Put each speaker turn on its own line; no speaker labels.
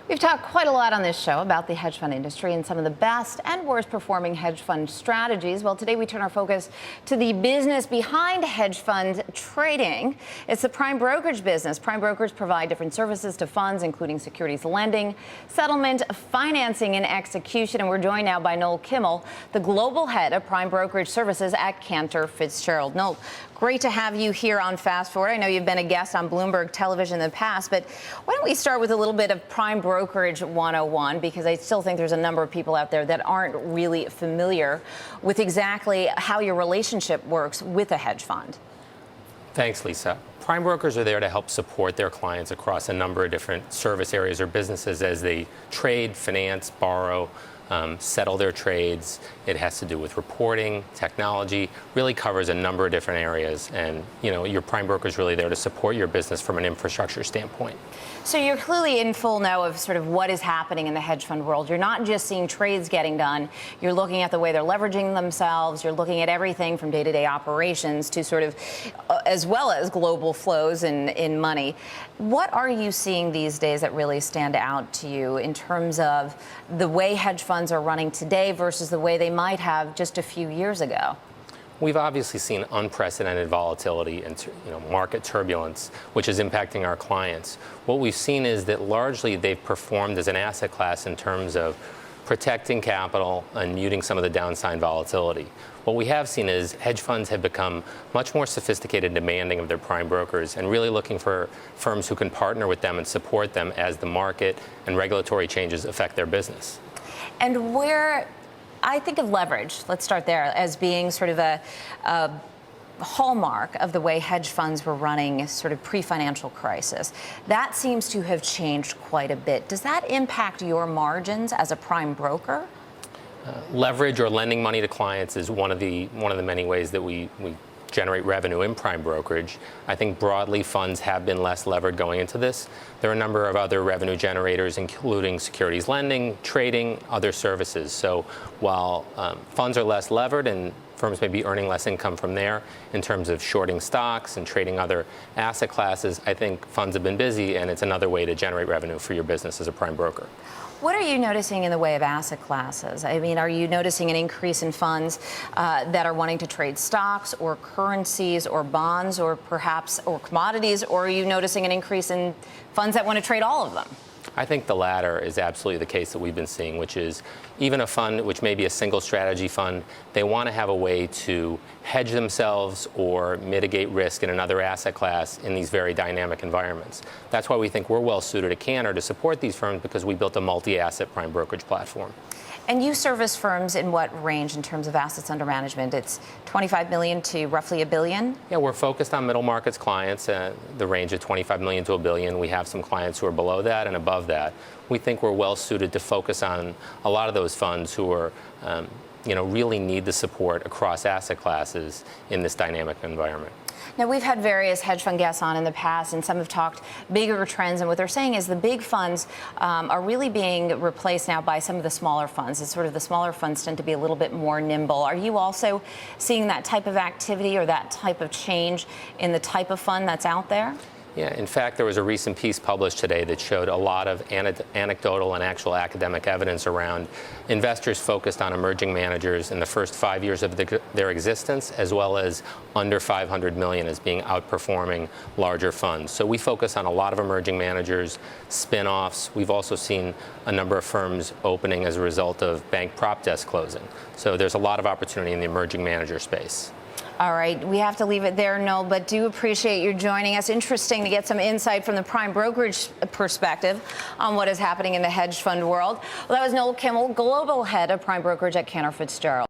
We've talked quite a lot on this show about the hedge fund industry and some of the best and worst performing hedge fund strategies. Well, today we turn our focus to the business behind hedge fund trading. It's the prime brokerage business. Prime brokers provide different services to funds, including securities lending, settlement, financing, and execution. And we're joined now by Noel Kimmel, the global head of prime brokerage services at Cantor Fitzgerald. Noel, great to have you here on Fast Forward. I know you've been a guest on Bloomberg television in the past, but why don't we start with a little bit of prime brokerage 101, because I still think there's a number of people out there that aren't really familiar with exactly how your relationship works with a hedge fund.
Thanks, Lisa. Prime brokers are there to help support their clients across a number of different service areas or businesses as they trade, finance, borrow, settle their trades. It has to do with reporting, technology, really covers a number of different areas. And, your prime broker is really there to support your business from an infrastructure standpoint.
So you're clearly in full know of sort of what is happening in the hedge fund world. You're not just seeing trades getting done. You're looking at the way they're leveraging themselves. You're looking at everything from day-to-day operations to sort of, as well as global flows in money. What are you seeing these days that really stand out to you in terms of the way hedge funds are running today versus the way they might have just a few years ago?
We've obviously seen unprecedented volatility and market turbulence, which is impacting our clients. What we've seen is that largely they've performed as an asset class in terms of protecting capital and muting some of the downside volatility. What we have seen is hedge funds have become much more sophisticated and demanding of their prime brokers and really looking for firms who can partner with them and support them as the market and regulatory changes affect their business.
And where I think of leverage, let's start there, as being sort of a hallmark of the way hedge funds were running sort of pre-financial crisis. That seems to have changed quite a bit. Does that impact your margins as a prime broker?
Leverage or lending money to clients is one of the many ways that we generate revenue in prime brokerage. I think broadly funds have been less levered going into this. There are a number of other revenue generators, including securities lending, trading, other services. So while funds are less levered and firms may be earning less income from there in terms of shorting stocks and trading other asset classes, I think funds have been busy, and it's another way to generate revenue for your business as a prime broker.
What are you noticing in the way of asset classes? I mean, are you noticing an increase in funds that are wanting to trade stocks or currencies or bonds or perhaps commodities, or are you noticing an increase in funds that want to trade all of them?
I think the latter is absolutely the case that we've been seeing, which is even a fund which may be a single strategy fund, they want to have a way to hedge themselves or mitigate risk in another asset class in these very dynamic environments. That's why we think we're well suited at Cantor to support these firms, because we built a multi-asset prime brokerage platform.
And you service firms in what range in terms of assets under management? It's 25 million to roughly $1 billion?
Yeah, we're focused on middle markets clients, the range of 25 million to $1 billion. We have some clients who are below that and above that. We think we're well suited to focus on a lot of those funds who are, really need the support across asset classes in this dynamic environment.
Now, we've had various hedge fund guests on in the past, and some have talked bigger trends. And what they're saying is the big funds are really being replaced now by some of the smaller funds. It's sort of the smaller funds tend to be a little bit more nimble. Are you also seeing that type of activity or that type of change in the type of fund that's out there?
Yeah, in fact, there was a recent piece published today that showed a lot of anecdotal and actual academic evidence around investors focused on emerging managers in the first 5 years of their existence, as well as under 500 million as being outperforming larger funds. So we focus on a lot of emerging managers, spin-offs. We've also seen a number of firms opening as a result of bank prop desk closing. So there's a lot of opportunity in the emerging manager space.
All right, we have to leave it there, Noel, but do appreciate you joining us. Interesting to get some insight from the prime brokerage perspective on what is happening in the hedge fund world. Well, that was Noel Kimmel, global head of prime brokerage at Cantor Fitzgerald.